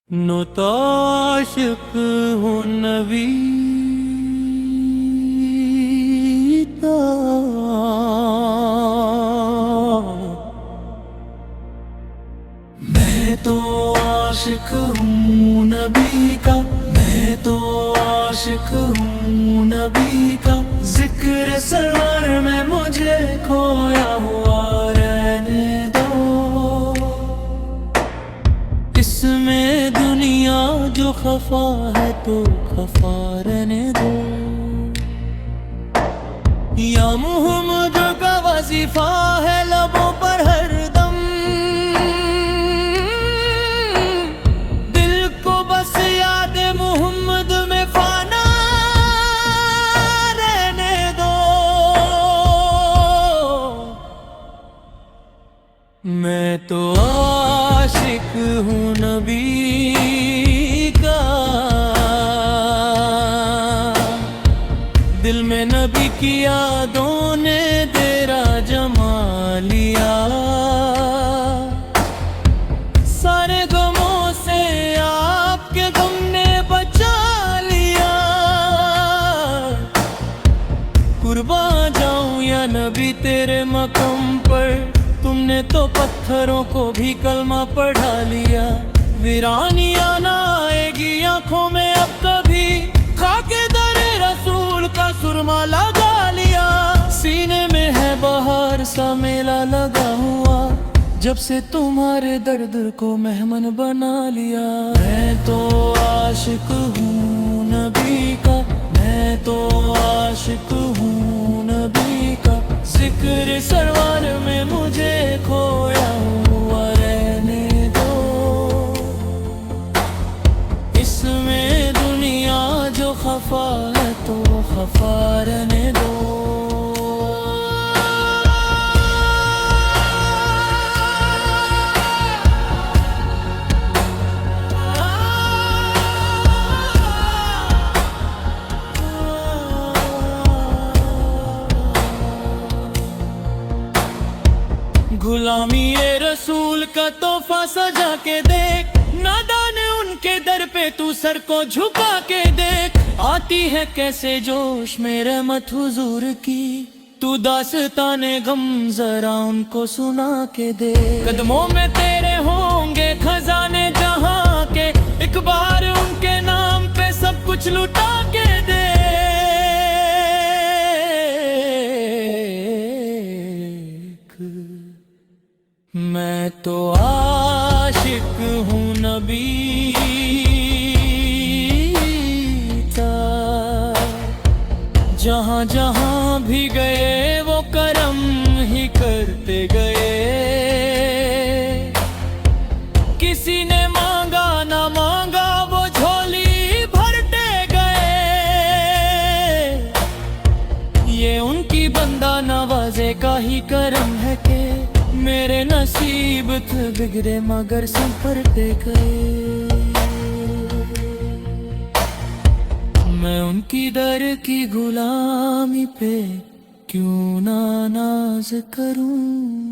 نو تو عاشق ہوں نبی کا، میں تو عاشق ہوں نبی کا، میں تو عاشق ہوں نبی کا، ذکر سرور میں مجھے کھویا ہوا رہنے دو، اس میں دنیا جو خفا ہے تو خفا رہنے دو، یا محمد کا وظیفہ ہے لبوں پر ہر دم، دل کو بس یاد محمد میں فانا رہنے دو، میں تو عاشق ہوں نبی کا، دل میں نبی کی یادوں نے تیرا جما لیا، سارے غموں سے آپ کے غم نے بچا لیا، قربان جاؤں یا نبی تیرے مقام پر، تم نے تو پتھروں کو بھی کلمہ پڑھا لیا، ویرانیاں نہ آئے گی آنکھوں میں اب کبھی، خاک در رسول کا سرما لگا لیا، سینے میں ہے بہار سا میلہ لگا ہوا، جب سے تمہارے درد کو مہمن بنا لیا، میں تو عاشق ہوں نبی کا، میں تو عاشق ہوں نبی کا، ذکر سرور میں مجھے کھویا ہوا رہنے دو، اس میں دنیا جو خفا ہے تو خفا رہنے دو، غلامی رسول کا تحفہ سجا کے دیکھ، نادان ان کے در پہ تو سر کو جھکا کے دیکھ، آتی ہے کیسے جوش میں رحمت حضور کی، تو داستان غم ذرا ان کو سنا کے دیکھ، قدموں میں تیرے ہوں گے خزانے جہاں کے، ایک بار ان کے نام پہ سب کچھ لٹا کے دیکھ، میں تو عاشق ہوں نبی کا، جہاں جہاں بھی گئے وہ کرم ہی کرتے گئے، کسی نے مانگا نہ مانگا وہ جھولی بھرتے گئے، یہ ان کی بندہ نوازے کا ہی کرم ہے کہ میرے نصیب تھے بگڑے مگر سنپھرتے گئے، میں ان کی در کی غلامی پہ کیوں نہ ناز کروں۔